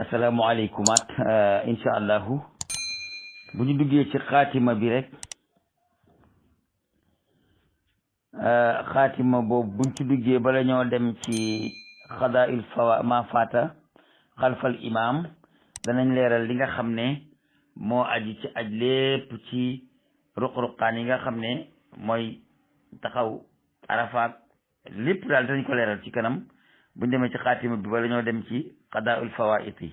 asalaamaaleykum at incha allahu bu ñu duggee ci xaatima bi rek xaatima boobu buñ ci duggee bala ñoo dem ci xadaa il fawa ma faata xalfal imam danañ leeral li nga xam ne moo aji ci aj lépp ci ruq-ruqaan yi nga xam ne mooy taxaw arafaat lépp daal danañ ko leeral ci kanam buñ demee ci xaatima bi bala ñoo dem ci xadaa il fawaid yi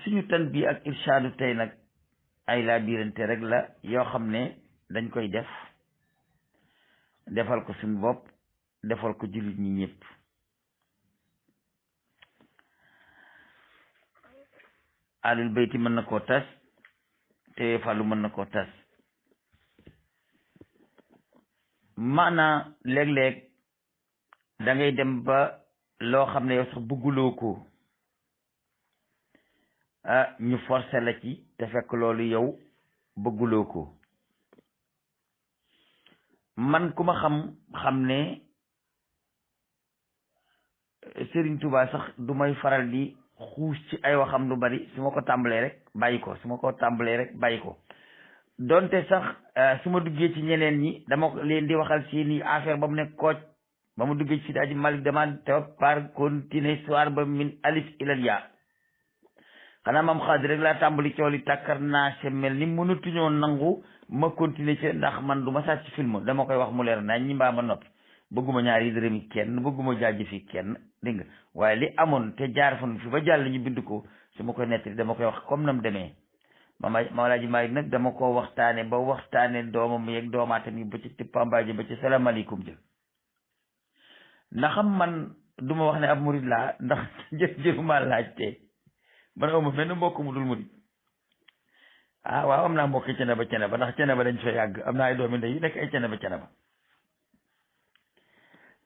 suñu tan bi ak irshaadu tey nag ay laa biirante rek la yoo xam ne dañ koy defal ko suñu bopp defal ko jullit ñi ñëpp alul bayti mën na koo tas te fàllu mën na koo tas maanaa léeg-léeg da ngay dem ba loo xam ne yow sax bëgguloo ko ñu forcé la ci te fekk loolu yow bëgguloo ko man ku ma xam ne Serigne Touba sax du may faral di xuus ci ay waxam lu bari su ma ko tàmbalee rek bàyyi ko donte sax su ma duggee ci ñeneen ñi dama leen di waxal seeni affaire ba mu nekk kooc ba mu duggee ci Seydi Hadji Malick demande te par continuer soir ba min alif ilal yaa xanaa maam Xaadir rek laa tàmbali cooli tàkkar naa se mel ni mënatuñoo nangu ma continuer ci ndax man du ma sàcc film dama koy wax mu leer nañ ñi mbaa ma noppi bëgguma ñaari dërëmi kenn bëgguma jaajëfi kenn dégg nga waaye li amoon te jaar fan fi ba jàll ñu bind ko su ma koy nettali dama koy wax comme nam demee Mawlaaji Maalik nag dama ko waxtaane ba waxtaane doomam yeeg doomaatam yi ba ci tippambaaji ba ci salaamaaleykum jël ndax man du ma wax ne ab murid laa ndax jëruma laajte man awma fenn mbokk mu dul murid waaw am naa mbokki cene ba ndax cene ba dañ fa yàgg am naa ay doomi ndey yu nekk ay cene ba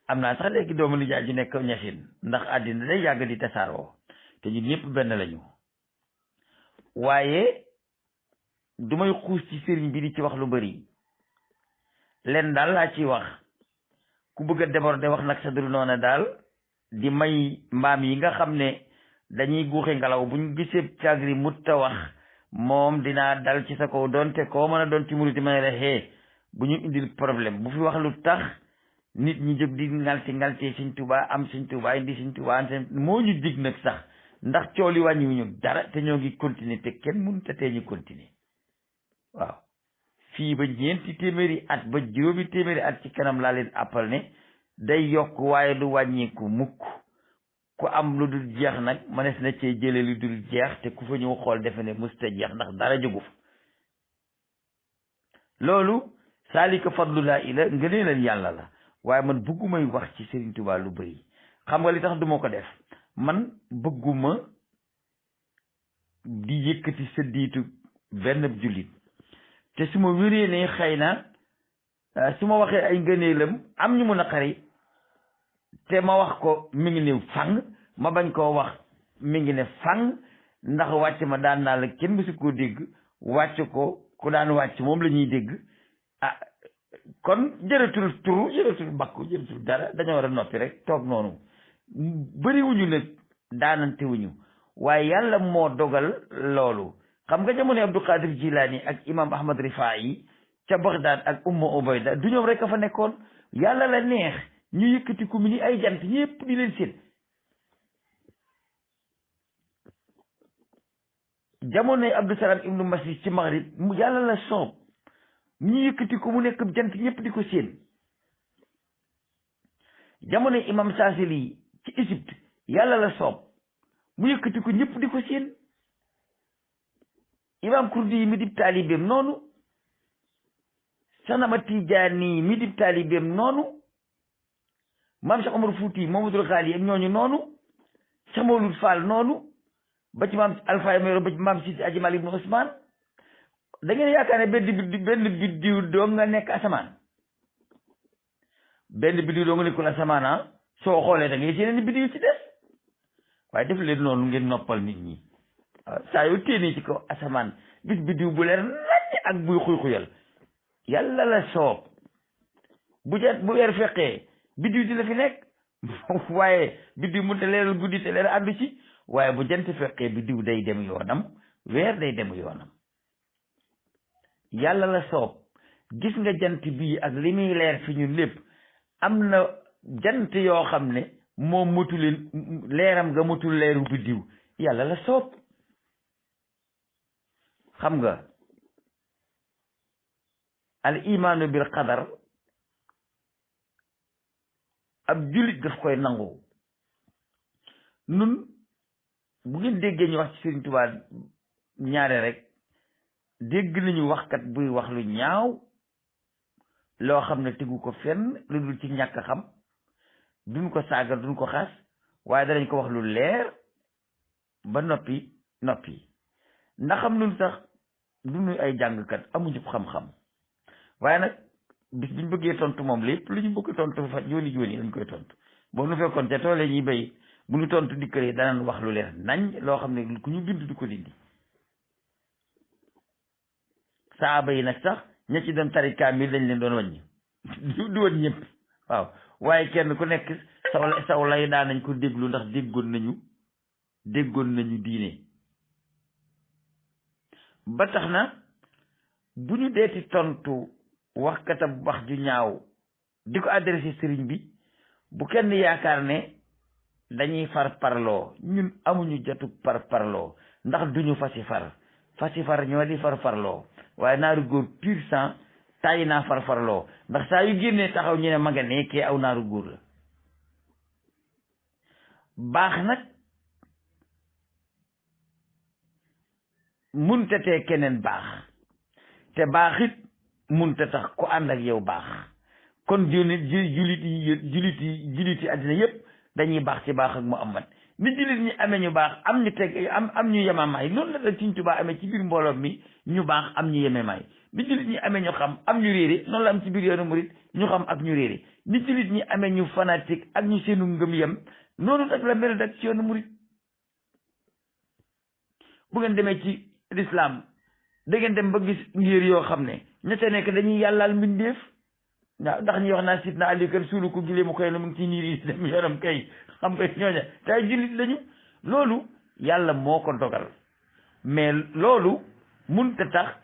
am naa sax léegi doomu nijaay ju nekk ñasin ndax àddina day yàgg di tasaaroo te ñun ñëpp benn lañu waaye du may xuus ci sëriñ bi di ci wax lu bari leen daal laa ciy wax ku bëgg a déborder wax nag sa dul noona daal di may mbaam yi nga xam ne dañuy guuxe ngelaw buñ gisee cagri mutta wax moom dinaa dal ci sa kaw doonte koo mën a doon ci murit ma ne la bu ñu indil problème bu fi wax lu tax nit ñi jóg di ngalti Sëñ Tuubaa am Sëñ Tuubaa indi Sëñ Tuubaa am moo ñu dig nag sax ndax cooli wàññiwuñu dara te ñoo ngi continuer te kenn mënut a tee ñu continuer waaw fii ba ñeenti téeméeri at ba juróomi téeméeri at ci kanam laa leen appal ne day yokk waaye du wàññiku mukk ku am lu dul jeex nag mënees na cee jële lu dul jeex te ku fa ñëw xool defe ne musta jeex ndax dara jógu fa loolu saalika fadlullaahi la ngëneelal yàlla la waaye man bëggumay wax ci Serigne Touba lu bëri xam nga li tax duma ko def man bëgguma di yëkkati sa diitu benn jullit te su ma wéree ne xëy na su ma waxee ay ngëneelam am ñu mun a xari te ma wax ko mi ngi ne fang ma bañ koo wax mi ngi ne fang ndax wàcc ma daan naa la kenn mësu koo dégg wàcc ko ku daan wàcc moom la ñuy dégg kon jërëtul turu jërëtul bakku jërëtul dara dañoo war a noppi rek toog noonu bëriwuñu nag daanantewuñu waaye yàlla moo dogal loolu xam nga jamono Abdul Qadir Jilaani ak imam Ahmad Rifaayi ca Baghdad ak Umma Ubayda du ñoom rek a fa nekkoon yàlla la neex ñu yëkkati ku mu ni ay jant ñëpp di leen seen jamonoy Abdou Salam ibnu Masih ci Maghrib mu yàlla la soob ñu yëkkati ko mu nekk jant ñëpp di ko seen jamonoy imam Saasili ci Égypte yàlla la soob mu yëkkati ko ñëpp di ko seen imam Kurdi yi mi dib taalibeem noonu Sanama Tijaani mi dib taalibeem noonu maam Cheikh Omar Fouti Mamadou Xaali ak ñooñu noonu Cheikh Mawlud Fall noonu ba ci maam Alpha Mero ba ci maam Sidi Aji Malik ibn Ousmane da ngeen yaakaar ne benn biddiw doo nga nekk asamaan benn biddiw doo nga nekkul asamaan soo xoolee da ngay seen biddiw ci des waaye def leen noonu ngeen noppal nit ñi saa yoo téenee ci kaw asamaan gis biddiw bu leer naññ ak buy xuy-xuyal yàlla la soob bu weer feqee biddiw di la fi nekk waaye biddiw mënta leeral guddi te leer àddu ci. waaye bu jant fekkee biddiw day dem yoonam weer day dem yoonam. yàlla la soob gis nga jant bii ak li muy leer fi ñun lépp am na jant yoo xam ne moom matul leeram nga matul leeru biddiw yàlla la soob. xam nga al imaanu bil qadar ab jullit daf koy nangu. nun bu ngeen déggee ñu wax ci Sëriñ Tuubaa ñaare rek dégg nañu waxkat buy wax lu ñaaw loo xam ne tegu ko fenn lu dul ci ñàkk xam duñ ko saaga duñ ko xas waaye danañ ko wax lu leer ba noppi ndax xam nun sax duñu ay jàngkat amuñu xam-xam waaye nag bis biñ bëggee tontu moom lépp lu ñu bëgg tontu fa jooni lañ koy tontu boo nu fekkoon ca toole ñuy béy bu ñu tontu dikkale danañ wax lu leer nañ loo xam ne ku ñu bind du ko dindi. saaba yi nag sax ña ci doon tari kaamil dañ leen doon wàññi du woon ñëpp waaw waaye kenn ku nekk saw lay daan nañ ko déglu ndax déggoon nañu diine. ba tax na bu ñu deeti tontu waxkatam wax ju ñaaw di ko adressé sëriñ bi bu kenn yaakaar ne dañuy far parloo ñun amuñu jotu parloo ndax duñu fasi far ñoo di farloo waaye naaru góor pur sang tàyyi naa farloo ndax saa yu génnee taxaw ñu ne ma nga ne kee aw naaru góor la. baax nag munta tee keneen baax te baaxit munta tax ku ànd ak yow baax kon jullit yi àddina yépp dañuy baax ci baax ak Muhammad ni jullit ñi amee ñu baax am ñu teg am ñu yemamaay noonu la da Sëriñ Tuubaa amee ci biir mbooloo mi ñu baax am ñu yemamaay ni jullit ñi amee ñu xam am ñu réere noonu la am ci biir yoonu murit ñu xam ak ñu réere ni jullit ñi amee ñu fanatique ak ñu seenu ngëm yem noonu nag la mel nag ci yoonu murit. bu ngeen demee ci l'islam da ngeen dem ba gis ngir yoo xam ne ña ca nekk dañuy yàllaal mbindeef waaw ndax ñuy wax naa sit na ali kër suulu ko gilee mu koy na mu ngi ci niir yi dem yoonam kay xam nga ñooña te ay jullit lañu. loolu yàlla moo ko dogal mais loolu munta tax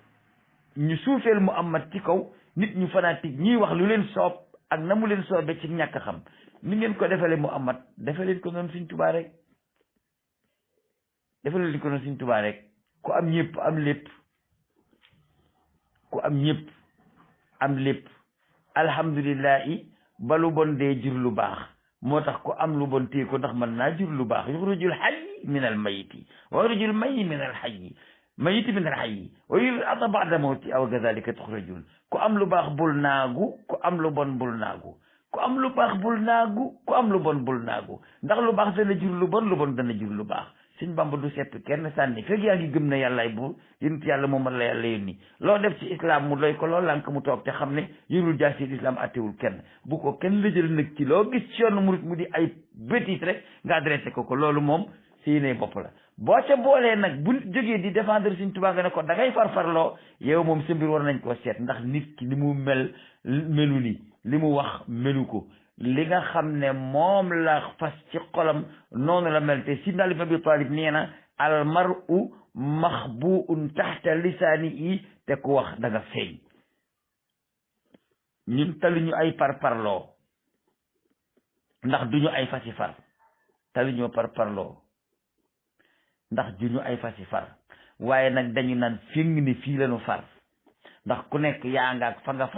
ñu suufeel Muhammad ci kaw nit ñu fanatique ñuy wax lu leen soob ak na mu leen soobee ci ñàkk xam ni ngeen ko defale Muhammad defaleen ko noonu Sëriñ Tuubaa rek defaleen ko noonu Sëriñ Tuubaa rek ku am ñëpp am lépp ku am ñëpp am lépp alhamdulillahi ba lu bon dee jur lu baax moo tax ku am lu bon téye ko ndax mën naa jur lu baax yuxrijul hayyi min al mayiti wa yuxrijul mayyi min al hayyi mayiti min al hayyi wa yuxrijul arda ba'da mawti aw kazalika tuxrajun ku am lu baax bul naagu ku am lu bon bul naagu ku am lu baax bul naagu ku am lu bon bul naagu ndax lu baax dana jur lu bon dana jur lu baax. Sëñ Bamba du sepp kenn sànni fekk yaa ngi gëm ne yàllaay buur yonent yàlla moom la yàlla yónni loo def ci islam mu doy ko loo lànk mu toog te xam ne yorul jaasi islam attewul kenn bu ko kenn lëjël nag ci loo gis ci yoonu murit mu di ay bêtises rek nga adressé ko loolu moom si yéene bopp la. boo ca boolee nag bu jógee di défendre Sëñ Tuubaa nga ne ko da ngay farfarloo yow moom sa mbir war nañ koo seet ndax nit ki li mu melu ni li mu wax melu ko li nga xam ne moom la fas ci xolam noonu la mel te Sidna Ali ibn Abi Talib nee na al mar'u maxbuun taxta lisaani yi te ku wax da nga feeñ. ñun taluñu ay parparloo ndax duñu ay fasi far taluñu parparloo ndax duñu ay fasi far waaye nag dañu naan féng ni fii lañu far ndax ku nekk yaa nga ak fa nga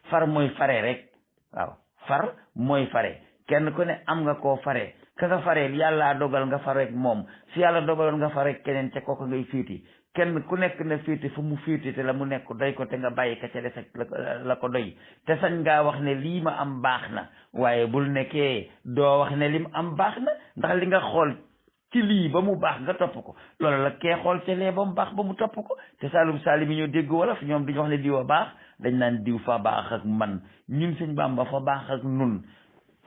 far mooy fare rek waaw far mooy fare kenn ku ne am nga koo fare ka nga fareel yàlla dogal nga fareek moom si yàlla dogaloon nga fareek keneen ca kooku ngay féeti kenn ku nekk na féeti fu mu féeti te la mu nekk doy ko te nga bàyyi ka ca des la ko doy te sañ ngaa wax ne lii ma am baax na waaye bul nekkee doo wax ne li mu am baax na ndax li nga xool ci lii ba mu baax nga topp ko loolu la kee xool ca lee ba mu baax ba mu topp ko te Saalum Saalum yi ñoo dégg wolof ñoom duñu wax ne diw a baax dañ naan diw fa baax ak man ñun Sëñ Bàmba fa baax ak nun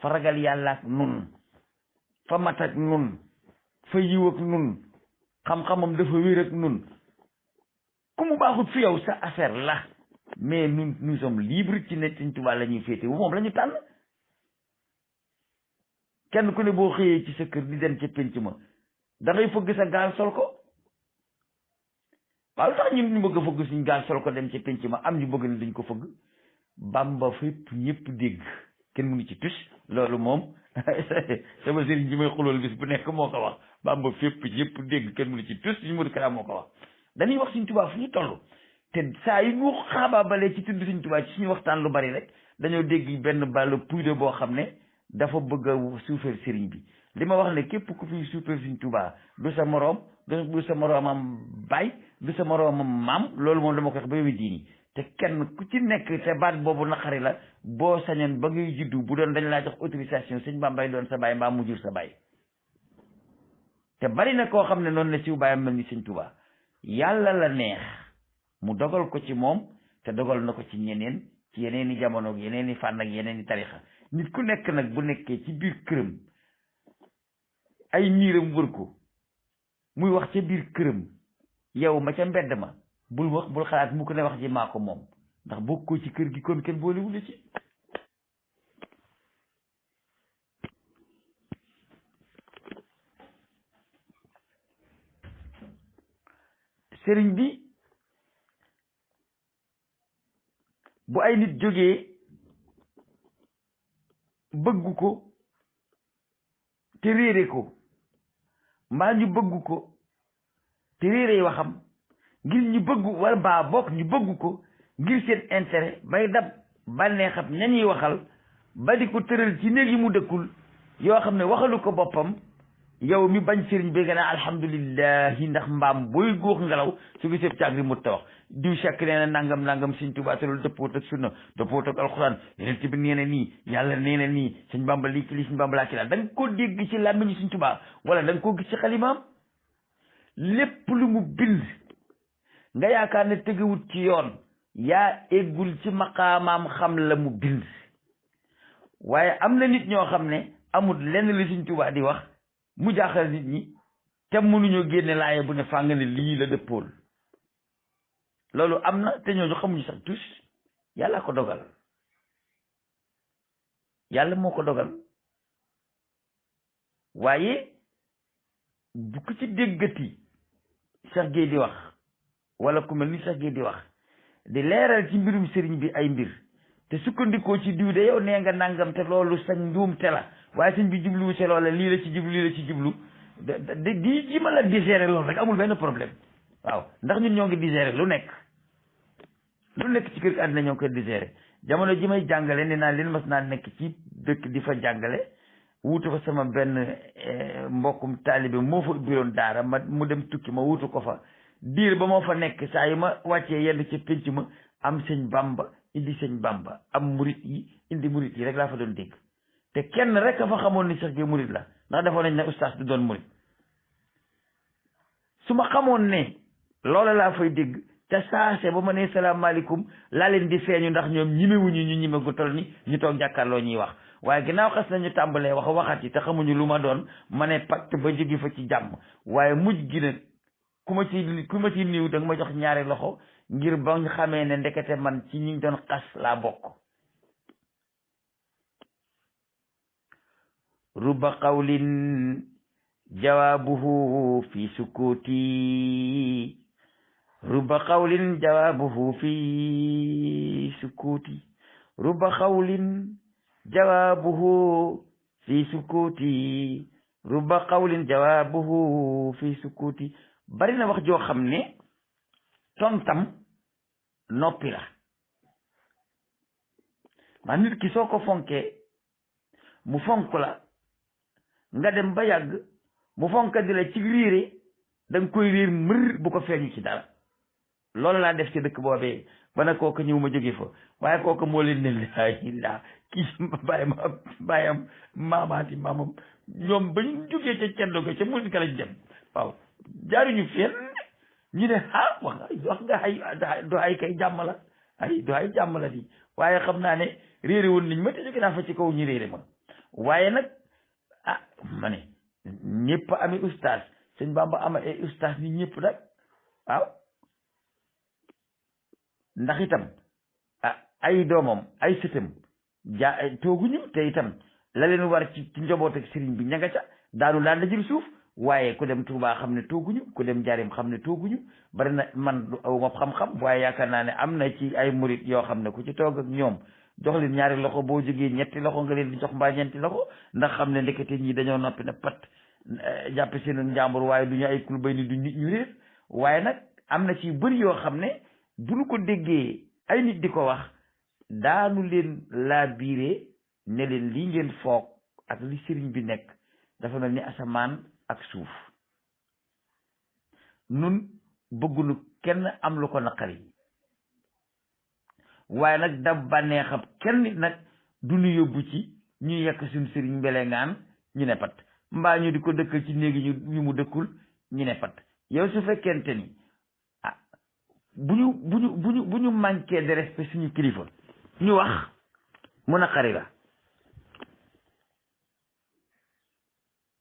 fa ragal yàlla ak nun fa mat ak nun fa yiw ak nun xam-xamam dafa wér ak nun ku mu baaxut fi yow sa affaire la mais nous sommes libres ci ne Sëñ Tuubaa la ñuy féete wu moom la ñu tànn kenn ku ne boo xëyee ci sa kër di dem ca pénc ma da ngay fëgg sa gaal sol ko. waaw lu tax ñun ñu bëgg a fëgg suñ gaal sol ko dem ca pénc ma am ñu bëgg ne dañ ko fëgg. Bamba fépp ñëpp dégg kenn mënu ci tus loolu moom sama sëriñ bi may xulool bis bu nekk moo ko wax. Bamba fépp ñëpp dégg kenn mënu ci tus suñu Modou Kara moo ko wax. dañuy wax Sëriñ Tuubaa fu ñu toll te saa yu ñu xaababalee ci tudd Sëriñ Tuubaa ci suñu waxtaan lu bari rek dañoo dégg benn bàll puude boo xam ne dafa bëgg a suufeel sëriñ bi. li ma wax ne képp ku fi suufeel Sëriñ Tuubaa du sa moroom du sa moroomam baay du sa moroomam maam loolu moom dama ko wax ba yow diini te kenn ku ci nekk te baat boobu naqari la boo sañoon ba ngay juddu bu doon dañ laa jox autorisation sëñ Bambay doon sa baay mbaa mu jur sa baay. te bari na koo xam ne noonu la siw baayam mel ni Sëñ Tuubaa yàlla la neex mu dogal ko ci moom te dogal na ko ci ñeneen ci yeneen i jamono ak yeneen i fànn ak yeneen i tarixa nit ku nekk nag bu nekkee ci biir këram ay miiram wër ko muy wax ca biir këram yow ma ca mbedd ma bul wax bul xalaat mu ko ne wax ji maa ko moom ndax bokkoo ci kër gi kon kenn boolewul ci. sëriñ bi bu ay nit jógee bëgg ko te réere ko mbaa ñu bëgg ko te réere waxam ngir ñu bëgg wala baa bokk ñu bëgg ko ngir seen intérêt bay dab bànneexam ñañuy waxal ba di ko tëral ci néeg yi mu dëkkul yoo xam ne waxalu ko boppam yow mi bañ sëriñ bi nga naan alhamdulillahi ndax mbaam booy góox ngelaw su gisee càggri mu tawax diw sekk nee na nangam nangam Sëriñ Tuubaa te loolu dëppoot ak sunna dëppoot ak alxuraan yeneen bi nee na nii yàlla nee na nii Sëriñ Bamba lii ki lii Sëriñ Bamba laa ki laa da nga ko dégg ci làmmiñu Sëriñ Tuubaa wala da nga koo gis ci xalimaam lépp lu mu bind nga yaakaar ne tegewut ci yoon yaa eggul ci maqaamaam xam la mu bind waaye am na nit ñoo xam ne amul lenn li Sëriñ Tuubaa di wax mu jaaxal nit ñi te mënuñoo génne laaye bu ne fàng ne lii la dëppool loolu am na te ñooñu xamuñu sax tus yàlla ko dogal yàlla moo ko dogal waaye bu ko ci déggati Cheikh Gueye di wax wala ku mel ni Cheikh Gueye di wax di leeral ci mbirum sëriñ bi ay mbir te sukkandikoo ci diw de yow nee nga nangam te loolu sañ njuumte la waaye sëñ bi jubluwu ci loola lii la ci jublu lii la ci jublu di ji ma la digérer loolu rek amul benn problème waaw ndax ñun ñoo ngi digérer lu nekk ci kër gi àddina ñoo ngi koy digérer jamono ji may jàngale nee naa leen mas naa nekk ci dëkk di fa jàngale wuutu fa sama benn mbokkum taalibe moo fa ubbiroon daara mu dem tukki ma wuutu ko fa diir ba moo fa nekk saa yu ma wàccee yenn ci pénc ma am sëñ Bamba indi sëñ Bamba am murit yi indi murit yi rek laa fa doon dégg te kenn rek a fa xamoon ni Cheikh Gueye murit la ndax defoon nañ ne ustaas du doon murit su ma xamoon ne loola laa fay dégg te saase ba ma ne salaamaaleykum laa leen di feeñu ndax ñoom ñimewuñu ñu ñime gu toll ni ñu toog jàkkaarloo ñuy wax waaye ginnaaw xas nañu tàmbalee waxat yi te xamuñu lu ma doon ma ne pacte ba jóge fa ci jàmm waaye mujj gi nag ku ma ci niiw da nga ma jox ñaari loxo ngir ba ñu xamee ne ndekete man ci ñi doon xas laa bokk. ruba qawlin jawaabuhu fi sukuuti ruba qawlin jawaabuhu fi sukuuti ruba qawlin jawaabuhu fi sukuuti ruba qawlin jawaabuhu fi sukuuti bari na wax joo xam ne tontam noppi la maa nit ki soo ko fonkee mu fonk la nga dem ba yàgg mu fonk di la ci riire da nga koy riir mër bu ko feeñu ci dara loolu laa def ci dëkk boobee ba na kooku ñëw ma jóge fa waaye kooku moo leen ne laa ilaa kii bàyyam maamaati maamam ñoom ba ñu jógee ca ceddo ga ca musique lañ dem waaw jaaruñu fenn ñu ne wax nga do ay kay jàmm la do ay jàmm la di waaye xam naa ne réere woon nañ ma te jóge naa fa ci kaw ñu réere ma waaye nag ma ne ñëpp ami ustaas sëñ Bamba ama ay ustaas ni ñëpp nag waaw ndax itam ay doomam ay sëtam tooguñu te itam la leen war ci njaboot ak sëriñ bi ña nga ca daanu laan la jël suuf waaye ku dem Touba xam ne tooguñu ku dem Njaaréem xam ne tooguñu bari na man du aw ma xam-xam waaye yaakaar naa ne am na ci ay murit yoo xam ne ku ci toog ak ñoom jox leen ñaari loxo boo jógee ñetti loxo nga leen di jox mbaa ñeenti loxo ndax xam ne ndekete ñi dañoo noppi na pat jàppe seen njàmbur waaye du ñu ay kul bay ni du nit ñu réer waaye nag am na ci bëri yoo xam ne bu ñu ko déggee ay nit di ko wax daanu leen laa biire ne leen lii ngeen foog ak li sëriñ bi nekk dafa mel ni asamaan ak suuf nun bëggunu kenn am lu ko naqari waaye nag da bànneexam kenn nit nag du ñu yóbbu ci ñu yekk suñ sëriñ mbelengaan ñu ne pat mbaa ñu di ko dëkkal ci néegi ñu mu dëkkul ñu ne pat yow su fekkente ni ah bu ñu manqué de respect suñu kilifa ñu wax mu naqari la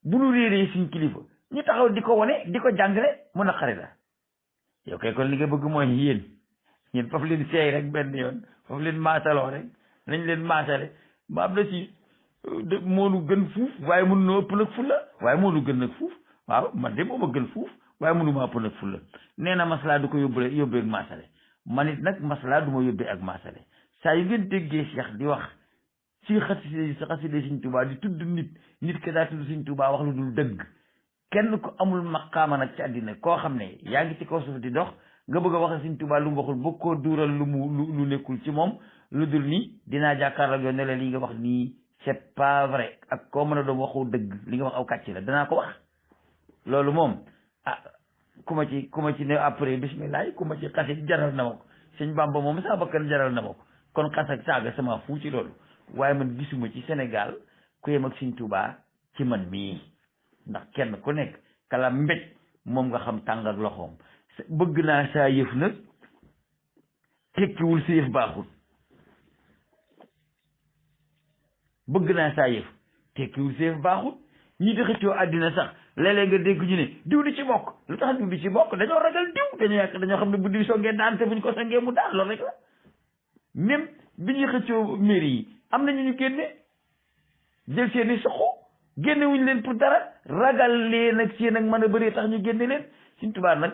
bu ñu réeree suñu kilifa ñu taxaw di ko wane di ko jàngale mu naqari la yow kay kon li nga bëgg mooy yéen foofu leen seey rek benn yoon foofu leen maasaloo rek nañ leen maasale ma am na ci moonu gën fuuf waaye mënu noo ëpp nag fulla waaye moonu gën nag fuuf waaw man de mooma gën fuuf waaye mënu ma ëpp nag fulla nee na maslaa du ko yóbbee ak maasale man it nag maslaa du ma yóbbee ak maasale saa yu ngeen déggee Cheikh di wax ci xaside Sëñ Tuubaa di tudd nit ke daa tudd Sëñ Tuubaa wax lu dul dëgg kenn ko amul maqaama nag ci àddina koo xam ne yaa ngi ci kaw suuf di dox nga bëgg a wax Sëñ Tuubaa lu mu waxul bëgg koo duural lu nekkul ci moom lu dul ni dinaa jàkkaarloo yoon ne la li nga wax nii c'est pas vrai ak koo mën a doon waxu dëgg li nga wax aw kàcc la danaa ko wax loolu moom ah ku ma ci ne après bismillah ku ma ci xasit jaral na ma ko Sëñ Bamba moom saa bakkan jaral na ma ko kon xas ak saaga sama fu ci loolu waaye man gisuma ci Sénégal ku yem ak Sëñ Tuubaa ci man mii ndax kenn ku nekk kala mbéj moom nga xam tàng ak loxoom bëgg naa saa yëf nag tekkiwul sa yëf baaxul bëgg naa saa yëf tekkiwul sa yëf baaxul ñi di xëccoo àddina sax léeg-léeg nga dégg ñu ne diw di ci bokk lu tax diw di ci bokk dañoo ragal diw dañoo xam ne bu diw songee daan te buñ ko songee mu daan loolu rek la même bi ñuy xëccoo mairie yi am na ñu génne jël seeni soxo génne wuñ leen pour dara ragal leen ak seen ak mën a bëree tax ñu génne leen Sëñ Tuubaa nag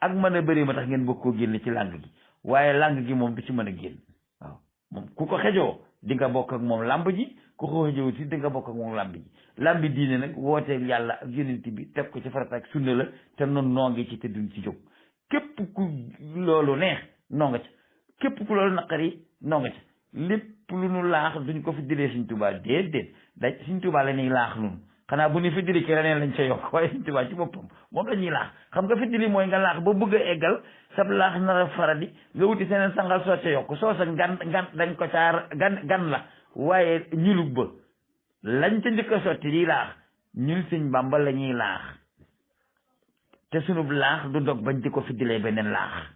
ak mën a bëree ma tax ngeen bëgg koo génne ci làng gi waaye làng gi moom du ci mën a génn waaw moom ku ko xejoo di nga bokk ak moom làmb ji ku ko xejoo si di nga bokk ak moom làmb ji làmbi diine nag wooteeg yàlla ak yonent bi teg ko ci farata ak sunna la te noonu noo ngi ci te duñ ci jóg képp ku loolu neex noo nga ca képp ku loolu naqari noo nga ca lépp lu nu laax duñ ko fi dilee Sëñ Tuubaa déedéet da Sëñ Tuubaa la ñuy laax nun xanaa bu ñu fi dili ci leneen lañ ca yokk waaye Sëñ Tuubaa ci boppam moom la ñuy laax xam nga fi dili mooy nga laax ba bëgg a eggal sab laax nar a faradi nga wuti seneen sangal soo ca yokk soo sa gan dañ ko caar gan la waaye ñulug ba lañ ca njëkk a sotti di laax ñun Sëñ Bàmba la ñuy laax te sunub laax du dog bañ di ko fi dilee beneen laax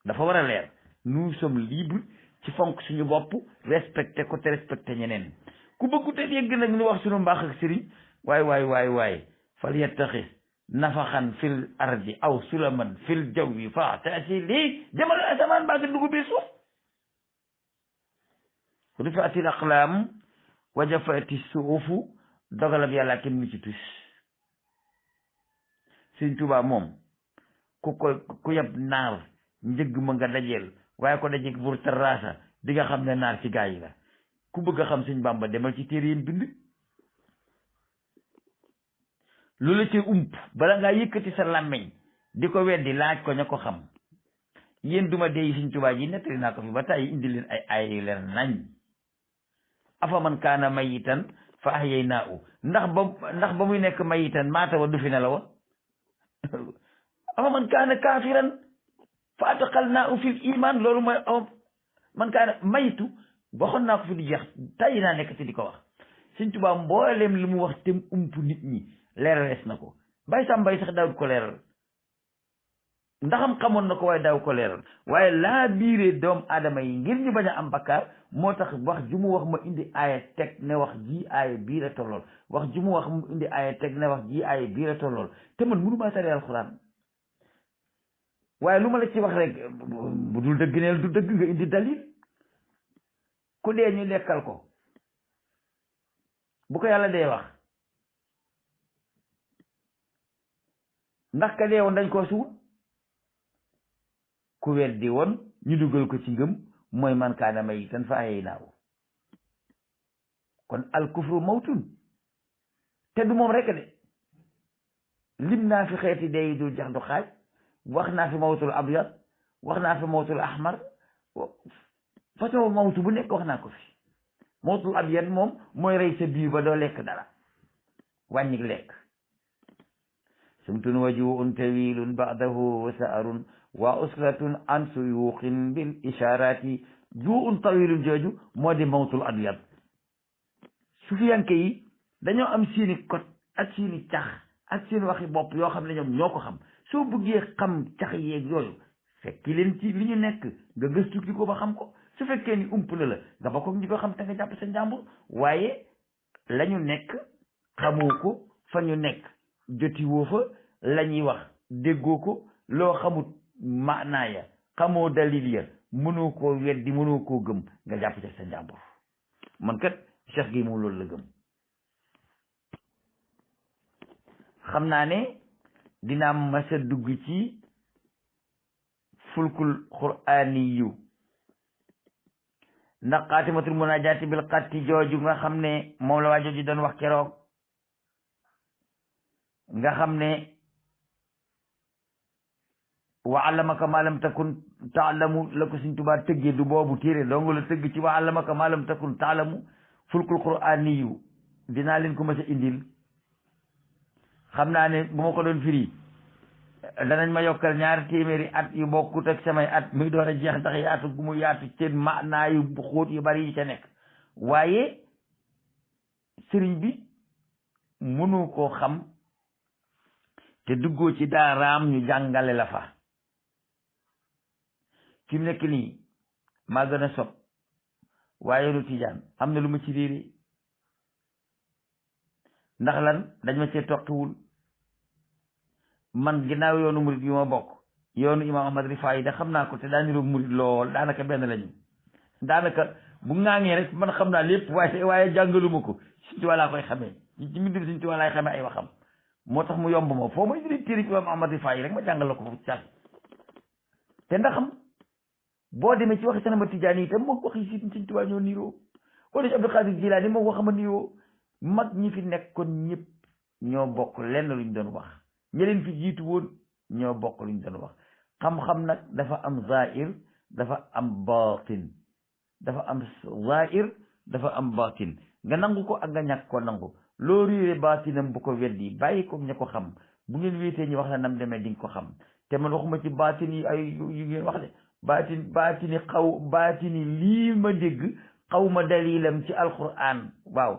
dafa war a leer nous sommes libres ci fonk suñu bopp respecté ko te respecté ñeneen ku bëggu te yegg nag ñu wax suñu mbaax ak sëriñ waay fal yettaxis nafaxan fil ardi aw sulaman fil jawwi fa taasi lii jamal asamaan baa ngi dugg biir suuf rufiatil aqlaam wajafati suufu dogalab yàlla kenn mu ci tus Sëñ Tuubaa moom ku yab naar njëgg ma nga dajeel waaye ko dajeeg bur tarraasa di nga xam ne naar ci gaa yi la ku bëgg a xam Sëñ Bàmba demal ci téere yéen bind lu la ci ump bala ngaa yëkkati sa làmmiñ di ko weddi laaj ko ña ko xam yéen duma dee Sëñ Tuubaa ji nettali naa ko fi ba tàyyi indi leen ay yu leen nañ afa man kaana mayitan fa ahyaynaahu ndax ba muy nekk mayitan maata wa du fi ne la wa afa man kaana kaafiran fa adxalnaahu fil iman loolu mooy man kaana mayitu waxoon naa ko fi di jeex tàyyi naa nekk ci di ko wax Sëñ Tuubaa mbooleem li mu wax te ump nit ñi leeralees na ko bay sam bay sax daawut ko leeral ndaxam xamoon na ko waaye daaw ko leeral waaye laa biiree doom aadama yi ngir ñu bañ a am bakkaar moo tax wax ju mu wax ma indi aaya teg ne wax ji aaya bii la tollool wax ju mu wax mu indi aaya teg ne wax ji aaya bii la tollool te man mënu maa tari alxuraan waaye lu ma la ci wax rek bu dul dëgg neel du dëgg nga indi dalil ku dee ñu lekkal ko bu ko yàlla dee wax ndax ka dee woon dañ koo suul ku weddi woon ñu dugal ko ci ngëm mooy man kaana mayitan fa ahyaynaahu kon al kufru mawtun te du moom rekk de lim naa fi xeeti dee yi dul jax du xaaj wax naa fi mawtul abyad wax naa fi mawtul ahmar façon mawtu bu nekk wax naa ko fi mawtul abyad moom mooy rey sa biir ba doo lekk dara wàññi lekk sumtun wa juun tawilun ba'dahu wa sa'arun wa uslatun an suyuqin bil isharati juun tawilun jooju moo di mawtul abyad sufiyanke yi dañoo am seeni kot ak seeni cax ak seen waxi bopp yoo xam ne ñoom ñoo ko xam soo bëggee xam cax yeeg yooyu fekki leen ci li ñu nekk nga gëstu ci ko ba xam ko su fekkee ni ump na la nga ba ko ñi ko xam te nga jàpp sa njàmbur waaye la ñu nekk xamoo ko fa ñu nekk joti woo fa la ñuy wax déggoo ko loo xamut maanaaya xamoo dalil ya mënoo koo weddi mënoo koo gëm nga jàpp ci sa njàmbur man kat Cheikh gi moom loolu la gëm xam naa ne dinaa masa dugg ci fulkul qur'aniyu ndax xaatimatul munajaati bil xatti jooju nga xam ne moom la waa jooju doon wax keroog nga xam ne wa allamaka ma lam takun taalamu la ko Sëñ Tuubaa tëggee du boobu téere donga la tëgg ci wa allamaka ma lam takun taalamu fulkul qur'aniyu dinaa leen ko mës a indil xam naa ne bu ma ko doon firi danañ ma yokkal 2 téeméeri at yu bokkut ak samay at muy door a jeex ndax yaatu gu mu yaatu seen maanaa yu xóot yu bari yi ca nekk waaye sëriñ bi mënu koo xam te duggoo ci daaraam ñu jàngale la fa fi mu nekk nii maa gën a sob waaye lu tijaan am na lu ma ci réere ndax lan dañ ma cee toqiwul man ginnaaw yoonu murid yu ma bokk yoonu imam ahmad rifaay da xam naa ko te daa niroog murid lool daanaka benn lañu daanaka bu ŋaaŋee rek man xam naa lépp waaye jàngaluma ko Sëñ Tuubaa laa koy xamee ci mbindum Sëñ Tuubaa laay xamee ay waxam moo tax mu yomb ma foo may jëlee téere imam ahmad rifaay rek ma jàngal la ko foofu caat te ndaxam boo demee ci waxi Sanama Tijaani itam moom waxi Sëñ Tuubaa ñoo niroo wala ci Abdul Xaadir Jilaani moom waxama niroo mag ñi fi nekkoon ñëpp ñoo bokk lenn luñ doon wax ñeleen fi jiitu woon ñoo bokk luñ doon wax xam-xam nag dafa am zahir dafa am batin dafa am zahir dafa am batin nga nangu ko ak nga ñàkk ko nangu loo réere batinam bu ko weddi bàyyi ko ña ko xam bu ngeen wéetee ñu wax la nam demee di nga ko xam te man waxuma ci batin yi ay yu ngeen wax de baatini lii ma dégg xaw ma dalilam ci alquran waaw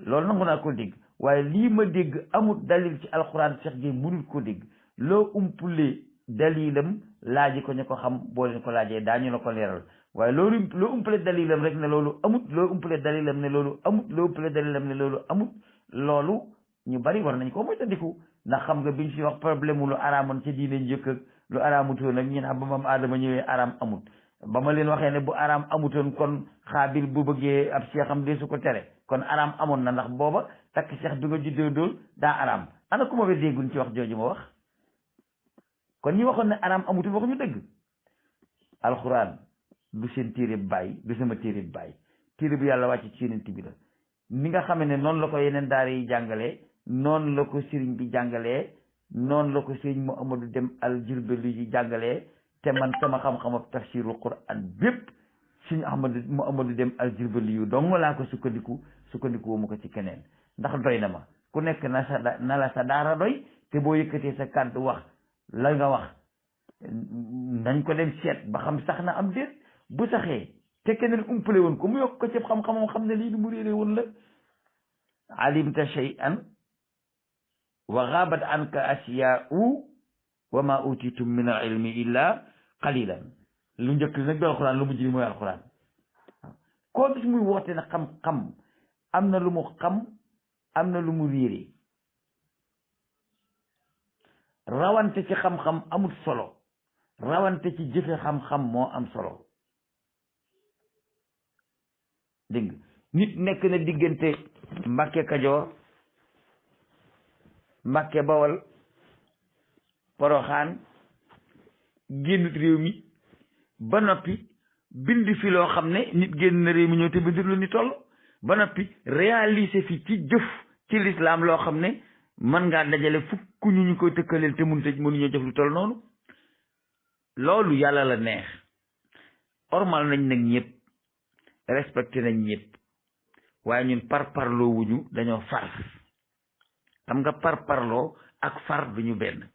loolu nangu naa ko dégg waaye lii ma dégg amul dalil ci alquran Cheikh Gueye mënul ko dégg loo umpule dalilam laaji ko ñu ko xam boo leen ko laajee daañu la ko leeral waaye loolu loo umpule dalilam rek ne loolu amut loo umpule dalilam ne loolu amut loo umpule dalilam ne loolu amut loolu ñu bari war nañ ko moytandiku ndax xam nga biñ fi wax problème lu araamoon ci diine njëkk ak lu araamutoon nag ñi xam ba maam aadama ñëwee araam amut ba ma leen waxee ne bu araam amutoon kon xaabil bu bëggee ab seexam de su ko tere kon araam amoon na ndax booba takk seex bi nga juddoo dool daa araam ana ku ma ba dégguñ ci wax jooju ma wax kon ñi waxoon ne araam amutul waxuñu dëgg alxuraan du seen téere bàyyi du sama téere bàyyi téere bu yàlla wàcc ci yeneen bi la ni nga xam ne noonu la ko yeneen daara yi jàngalee noonu la ko sëriñ bi jàngalee noonu la ko sëriñ mu Amadou Dem al Jurbeli yi jàngalee te man sama xam-xama tafsirul quran bépp sëriñ mu Amadou Dem al Jurbeli yu dong laa ko sukkandiku mu ko ci keneen ndax doy na ma ku nekk na la sa daara doy te boo yëkkatee sa kàddu wax la nga wax nañ ko dem seet ba xam sax na am déet bu saxee te keneen umpale woon ko mu yokk ko ci xam-xamam xam ne lii du mu réere woon la alimta shay'an wa ghabat anka asyaa'u wa ma utitum min al ilmi illa qalilan lu njëkk li nag bi alxuraan lu mujj li mooy alxuraan koo gis muy woote na xam-xam am na lu mu xam am na lu mu réere rawante ci xam-xam amul solo rawante ci jëfe xam-xam moo am solo dégg nga nit nekk na diggante Mbàkke Kajoor Mbàkke Bawol Poroxaan génnut réew mi ba noppi bind fi loo xam ne nit génn na réew mi ñëw te bind lu ni toll ba noppi réaliser fi ci jëf ci lislaam loo xam ne mën ngaa dajale fukk ñu koy tëkkaleel te mënuñoo jëf lu toll noonu. loolu yàlla la neex. ormal nañ nag ñëpp respecté nañ ñëpp waaye ñun parloo wuñu dañoo far. xam nga parloo ak far duñu benn.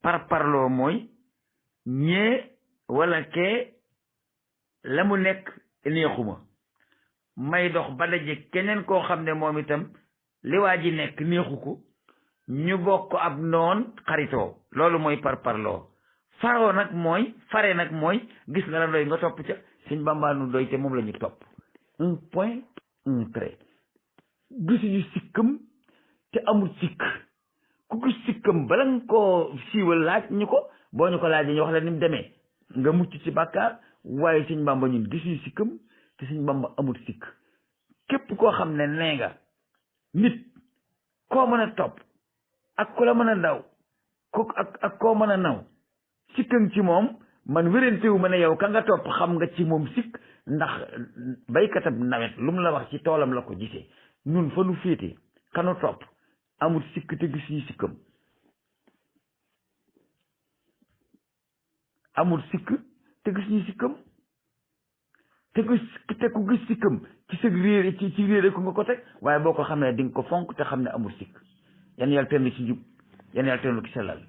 parloo mooy ñee wala kee la mu nekk neexuma may dox ba daje keneen koo xam ne moom itam li waa ji nekk neexu ko ñu bokk ab noon xaritoo loolu mooy parloo. faroo nag mooy fare nag mooy gis nga la doy nga topp ca Sëñ Bàmba nu doy te moom la ñu topp. un point un trait. gisuñu sikkam te amul sikk ku gis sikkam bala nga koo siiwal laaj ñu ko boo ñu ko laajee ñu wax la ni mu demee nga mucc ci bàkkaar. waaye Sëñ Bàmba ñun gisuñu sikkam te Sëñ Bàmba amul sikk. képp koo xam ne nee nga nit koo mën a topp ak ku la mën a daw ak koo mën a naw sikkam ci moom man wérantewu ma ne yow ka nga topp xam nga ci moom sikk ndax baykatab nawet lu mu la wax ci toolam la ko gisee. ñun fa nu féete kanu topp amul sikk te gisuñu sikkam amul sikk te gis ñu sikkam te ku gis sikkam ci sa réer ci réere ku nga ko teg waaye boo ko xamee di nga ko fonk te xam ne amul sikk yan yàlla tënn ci jub yan yàlla tënn ci sellal